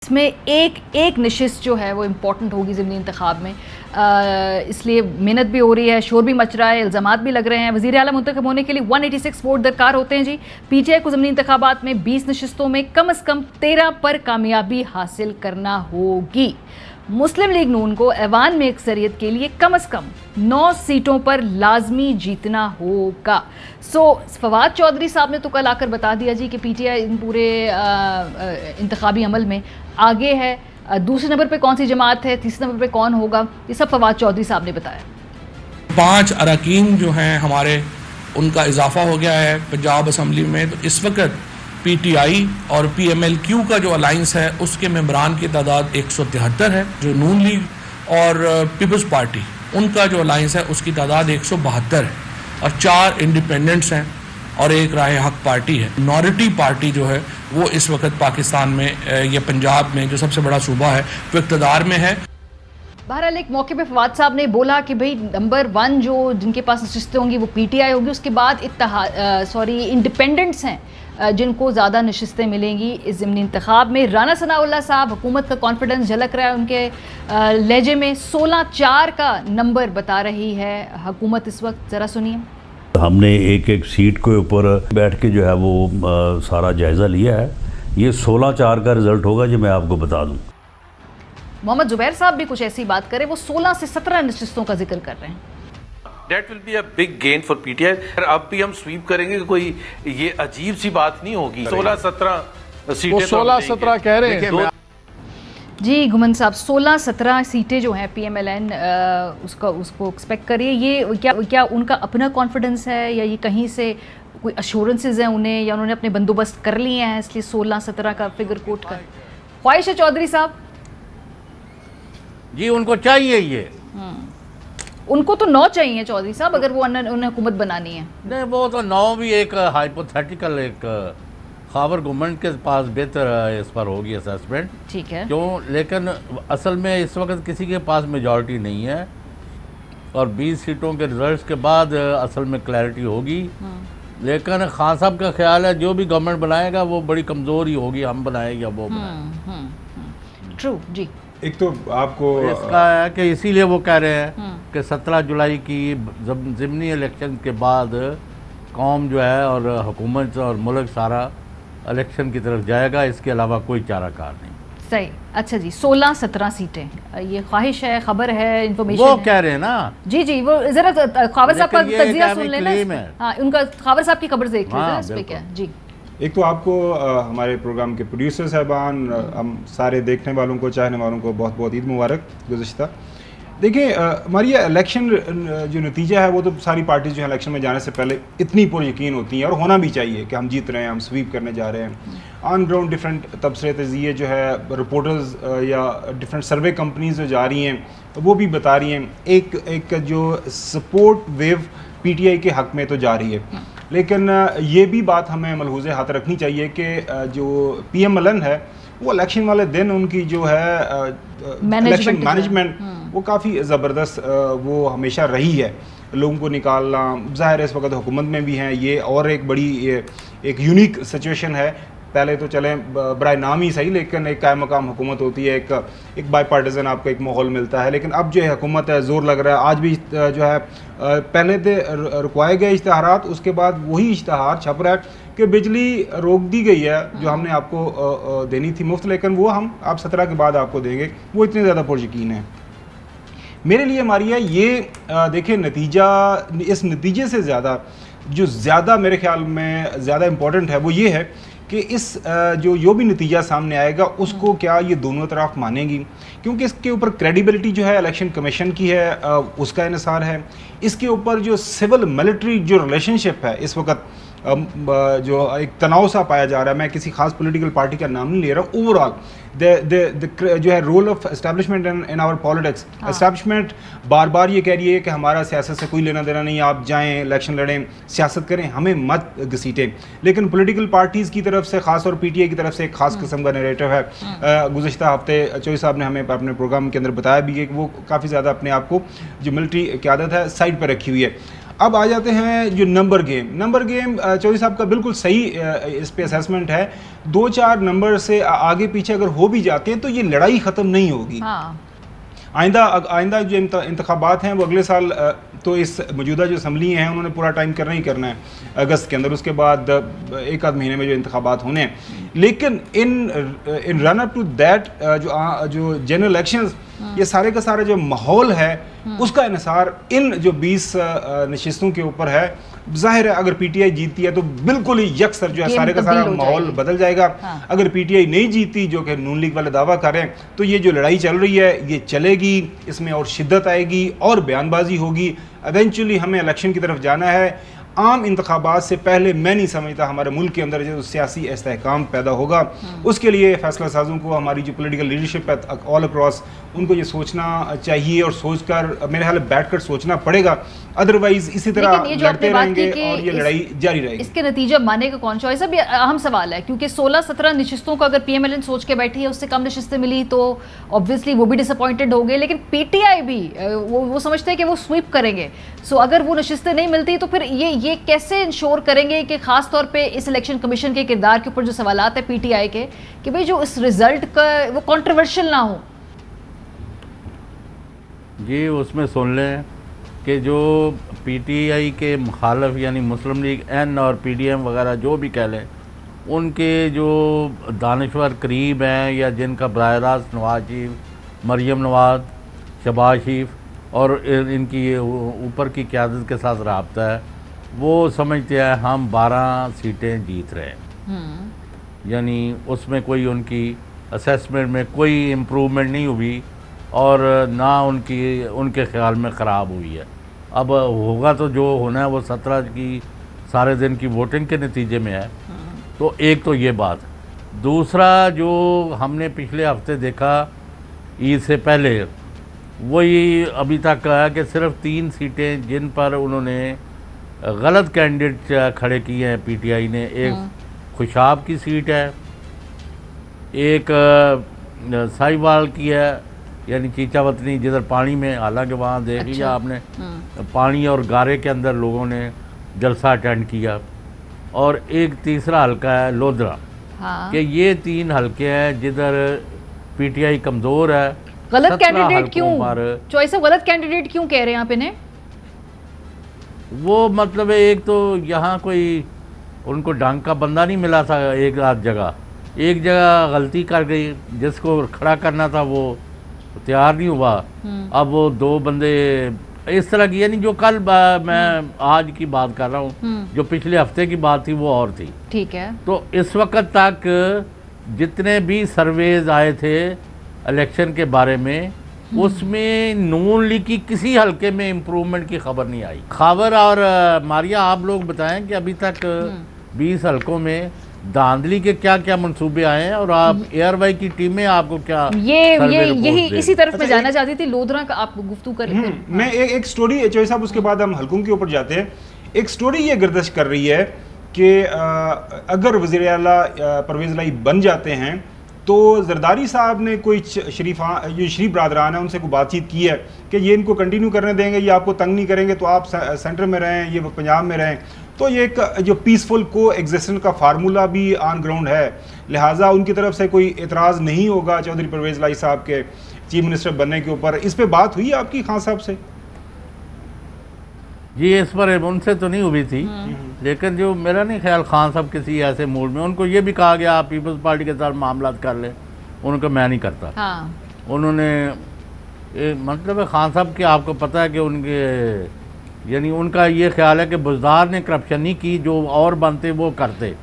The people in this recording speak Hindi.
इसमें एक नशिस्त जो है वो इम्पॉर्टेंट होगी ज़िमनी इंतखाब में, इसलिए मेहनत भी हो रही है, शोर भी मच रहा है, इल्ज़ामात भी लग रहे हैं। वज़ीर आला मुंतखब होने के लिए 186 वोट दरकार होते हैं जी। पीटीआई को ज़िमनी इंतखाबात में 20 नशिस्तों में कम से कम 13 पर कामयाबी हासिल करना होगी। मुस्लिम लीग नून को ऐवान में अक्सरियत के लिए कम से कम 9 सीटों पर लाजमी जीतना होगा। फवाद चौधरी साहब ने तो कल आकर बता दिया जी कि पीटीआई इन पूरे इंतखाबी अमल में आगे है। दूसरे नंबर पे कौन सी जमात है, तीसरे नंबर पे कौन होगा, ये सब फवाद चौधरी साहब ने बताया। 5 अरकान जो हैं हमारे, उनका इजाफा हो गया है पंजाब असम्बली में। तो इस वक्त पीटीआई और पीएमएलक्यू का जो अलाइंस है उसके मेंबरान की तादाद 173 है। जो नून लीग और पीपल्स पार्टी उनका जो अलाइंस है उसकी तादाद 172 है और 4 इंडिपेंडेंट्स हैं और एक राय हक पार्टी है। मिनॉरिटी पार्टी जो है वो इस वक्त पाकिस्तान में या पंजाब में जो सबसे बड़ा सूबा है वो इक़्तिदार में है। बहरहाल एक मौके पे फवाद साहब ने बोला कि भाई नंबर 1 जो जिनके पास नशिस्तें होंगी वो पीटीआई होगी, उसके बाद इंडिपेंडेंट्स हैं जिनको ज़्यादा नशिस्तें मिलेंगी इस ज़िमनी इंतखाब में। राना सनाउल्लाह साहब, हुकूमत का कॉन्फिडेंस झलक रहा है उनके लहजे में। 16-4 का नंबर बता रही है हुकूमत इस वक्त, ज़रा सुनिए। हमने एक सीट के ऊपर बैठ के जो है वो सारा जायज़ा लिया है। ये 16-4 का रिजल्ट होगा जो मैं आपको बता दूं। मोहम्मद जुबैर साहब भी कुछ ऐसी बात करें, वो 16 से 17 नशिस्तों का जिक्र कर रहे हैं। That will be a big gain for PTI। अब भी हम स्वीप करेंगे, कोई ये अजीब सी बात नहीं होगी। 16-17 सीटें, 16-17 कह रहे हैं जी गुमन साहब। 16-17 सीटें जो हैं पीएमएलएन उसको एक्सपेक्ट करिए। ये क्या उनका अपना कॉन्फिडेंस है या ये कहीं से कोई अश्योरेंसेज हैं उन्हें, या उन्होंने अपने बंदोबस्त कर लिए हैं इसलिए 16-17 का फिगर कोट का ख्वाहिश है? चौधरी साहब जी उनको चाहिए ये, उनको तो 9 चाहिए चौधरी साहब, अगर वो उन्हें हुकूमत बनानी है। नहीं, वो तो 9 भी एक हाइपोथेटिकल, एक खैबर गवर्नमेंट के पास बेहतर इस पर होगी असेसमेंट, ठीक है क्यों, लेकिन असल में इस वक्त किसी के पास मेजॉरिटी नहीं है और 20 सीटों के रिजल्ट्स के बाद असल में क्लैरिटी होगी। लेकिन खान साहब का ख्याल है जो भी गवर्नमेंट बनाएगा वो बड़ी कमज़ोर ही होगी, हम बनाए या वो बनाए। ट्रू जी। एक तो आपको इसका है कि इसीलिए वो कह रहे हैं कि 17 जुलाई की ज़िमनी इलेक्शन के बाद कौम जो है और हुकूमत और मुल्क सारा इलेक्शन की तरफ जाएगा, इसके अलावा कोई चाराकार नहीं। सही। अच्छा जी, 16-17 सीटें, ये ख्वाहिश है, खबर है, इन्फॉर्मेशन वो कह रहे हैं ना जी जी। वो जरा खबर साहब का तज्जिया सुन लेना। हाँ, उनका खबर साहब की खबर देख लेना इस पे क्या जी। एक तो आपको हमारे प्रोग्राम के प्रोड्यूसर साहबान, हम सारे देखने वालों को, चाहने वालों को बहुत बहुत ईद मुबारक गुज़िश्ता। देखिए हमारी ये इलेक्शन जो नतीजा है वो तो सारी पार्टीज जो है इलेक्शन में जाने से पहले इतनी पुरयकीन होती हैं और होना भी चाहिए कि हम जीत रहे हैं, हम स्वीप करने जा रहे हैं। ऑन ग्राउंड डिफरेंट तबसरे तजिए जो है रिपोर्टर्स या डिफरेंट सर्वे कंपनीज जो जा रही हैं वो भी बता रही हैं एक जो सपोर्ट वेव पीटीआई के हक़ में तो जा रही है। लेकिन ये भी बात हमें मलहूज़े हाथ रखनी चाहिए कि जो पीएमएलएन है वो इलेक्शन वाले दिन उनकी जो है इलेक्शन मैनेजमेंट वो काफ़ी ज़बरदस्त वो हमेशा रही है। लोगों को निकालना, ज़ाहिर है इस वक्त हुकूमत में भी हैं ये, और एक बड़ी एक यूनिक सिचुएशन है। पहले तो चलें बराए नाम ही सही, लेकिन एक कायम मकाम हुकूमत होती है, एक बाई पार्टिजन आपको एक माहौल मिलता है। लेकिन अब जो है हुकूमत है, जोर लग रहा है। आज भी जो है पहले थे रुकवाए गए इश्तहारात, उसके बाद वही इश्तहार छप रहा है कि बिजली रोक दी गई है जो हमने आपको देनी थी मुफ्त, लेकिन वो हम आप 17 के बाद आपको देंगे। वो इतने ज़्यादा पुरयकीन है मेरे लिए हमारी है ये। देखिए नतीजा, इस नतीजे से ज़्यादा जो मेरे ख्याल में ज़्यादा इम्पोर्टेंट है वो ये है कि इस जो भी नतीजा सामने आएगा उसको क्या ये दोनों तरफ मानेंगी, क्योंकि इसके ऊपर क्रेडिबिलिटी जो है इलेक्शन कमीशन की है उसका इन्हिसार है। इसके ऊपर जो सिविल मिलिट्री जो रिलेशनशिप है इस वक्त जो एक तनाव सा पाया जा रहा है, मैं किसी खास पॉलिटिकल पार्टी का नाम नहीं ले रहा, ओवरऑल जो है role of establishment in our politics. Establishment बार बार ये कह रही है कि हमारा सियासत से कोई लेना देना नहीं, आप जाएं इलेक्शन लड़ें, सियासत करें, हमें मत घसीटें। लेकिन पॉलिटिकल पार्टीज़ की तरफ से खास और पीटीआई की तरफ से एक खास किस्म का नैरेटिव है। गुज़िश्ता हफ्ते चौधरी साहब ने हमें अपने प्रोग्राम के अंदर बताया भी है कि वो काफ़ी ज़्यादा अपने आप को जो मिलिट्री क़यादत है साइड पर रखी हुई है। अब आ जाते हैं जो नंबर गेम चौधरी साहब का बिल्कुल सही इस पे असेसमेंट है। 2-4 नंबर से आगे पीछे अगर हो भी जाते हैं तो ये लड़ाई ख़त्म नहीं होगी। हाँ। आइंदा जो इंतखाबात हैं वो अगले साल तो इस मौजूदा जो असम्बली हैं उन्होंने पूरा टाइम करना ही करना है अगस्त के अंदर, उसके बाद एक आध महीने में जो इंतखाबात होने हैं। लेकिन इन रन अप टू दैट जो जनरल इलेक्शंस, ये सारे का सारा जो माहौल है उसका इन्हिसार इन जो 20 नशिस्तों के ऊपर है। जाहिर है अगर पीटीआई जीतती है तो बिल्कुल ही यकसर जो है सारे का सारा माहौल बदल जाएगा। हाँ। अगर पीटीआई नहीं जीतती, जो कि नून लीग वाले दावा कर रहे हैं, तो ये जो लड़ाई चल रही है ये चलेगी, इसमें और शिद्दत आएगी और बयानबाजी होगी। इवेंचुअली हमें इलेक्शन की तरफ जाना है। आम इंतखाबात से पहले मैं नहीं समझता हमारे मुल्क के अंदर जो सियासी इस्तेहकाम पैदा होगा, उसके लिए फैसला साजों को, हमारी जो पॉलिटिकल लीडरशिप है ऑल अक्रॉस, उनको ये सोचना चाहिए और सोचकर मेरे ख्याल बैठ कर सोचना पड़ेगा। अदरवाइज इसी तरह लड़ते रहेंगे और ये लड़ाई जारी रहेगी। इसके नतीजा माने का कौन चॉइस है, भी अहम सवाल है, क्योंकि 16-17 नशिस्तों को अगर पीएमएलएन सोच के बैठी है उससे कम नशिस्तें मिली तो ऑब्वियसली वो भी डिसअपॉइंटेड हो गए। लेकिन पीटीआई भी वो समझते हैं कि वो स्वीप करेंगे। सो अगर वो नशिस्तें नहीं मिलती तो फिर ये कैसे इंश्योर करेंगे कि खास तौर पे इस इलेक्शन कमीशन के किरदार के ऊपर जो सवालात है पीटीआई के, कि भाई जो इस रिजल्ट का वो कंट्रोवर्शियल ना हो। जी उसमें सुन लें कि जो पीटीआई के मुखालफ यानी मुस्लिम लीग एन और पीडीएम वगैरह जो भी कह लें, उनके जो दानश्वर करीब हैं या जिनका बराह रास्त नवाज शरीफ, मरियम नवाज, शहबाज शरीफ और इनकी ऊपर की क़यादत के साथ रब्ता है, वो समझते हैं हम 12 सीटें जीत रहे हैं। यानी उसमें कोई उनकी असेसमेंट में कोई इम्प्रूवमेंट नहीं हुई और ना उनके ख्याल में ख़राब हुई है। अब होगा तो जो होना है वो 17 की सारे दिन की वोटिंग के नतीजे में है। तो एक तो ये बात। दूसरा जो हमने पिछले हफ्ते देखा ईद से पहले, वही अभी तक है कि सिर्फ 3 सीटें जिन पर उन्होंने गलत कैंडिडेट खड़े किए हैं पीटीआई ने। एक खुशाब की सीट है, एक साहिवाल की है यानी चीचावतनी जिधर पानी में, हालांकि वहाँ देख लिया आपने पानी और गारे के अंदर लोगों ने जलसा अटेंड किया। और एक तीसरा हल्का है लोधरा। हाँ। कि ये 3 हल्के हैं जिधर पीटीआई कमज़ोर है। गलत कैंडिडेट क्यों चॉइस है, गलत कैंडिडेट क्यों कह रहे हैं आप इन्हें? वो मतलब एक तो यहाँ कोई उनको ढंग का बंदा नहीं मिला था। एक जगह गलती कर गई, जिसको खड़ा करना था वो तैयार नहीं हुआ। अब वो 2 बंदे इस तरह की, यानी जो कल मैं आज की बात कर रहा हूँ, जो पिछले हफ्ते की बात थी वो और थी। ठीक है। तो इस वक्त तक जितने भी सर्वेज आए थे इलेक्शन के बारे में, उसमें नून लीग की किसी हल्के में इम्प्रूवमेंट की खबर नहीं आई। खबर और मारिया आप लोग बताएं कि अभी तक 20 हल्कों में धांधली के क्या क्या मंसूबे आए हैं और आप एयरवाई की टीमें आपको क्या यही इसी तरफ मैं जाना चाहती थी। लोधरा का आप गुफ्तगू कर रहे थे। मैं एक स्टोरी चौधरी साहब, उसके बाद हम हल्कों के ऊपर जाते हैं। एक स्टोरी ये गर्दिश कर रही है कि अगर वज़ीर आला परवेज़ इलाही बन जाते हैं तो जरदारी साहब ने कोई शरीफ बरादरान है उनसे कोई बातचीत की है कि ये इनको कंटिन्यू करने देंगे, ये आपको तंग नहीं करेंगे, तो आप सेंटर में रहें, ये पंजाब में रहें। तो ये एक जो पीसफुल को एग्जिस्टेंस का फार्मूला भी ऑन ग्राउंड है, लिहाजा उनकी तरफ से कोई एतराज़ नहीं होगा चौधरी परवेज़ इलाही साहब के चीफ मिनिस्टर बनने के ऊपर। इस पे बात हुई आपकी खान साहब से? जी इस पर उनसे तो नहीं हुई थी, लेकिन जो मेरा नहीं ख्याल खान साहब किसी ऐसे मूड में, उनको ये भी कहा गया आप पीपल्स पार्टी के साथ मामला कर ले, उनको मैं नहीं करता। हाँ। उन्होंने मतलब है खान साहब के, आपको पता है कि उनके यानी उनका ये ख्याल है कि बुज़दार ने करप्शन नहीं की, जो और बनते वो करते।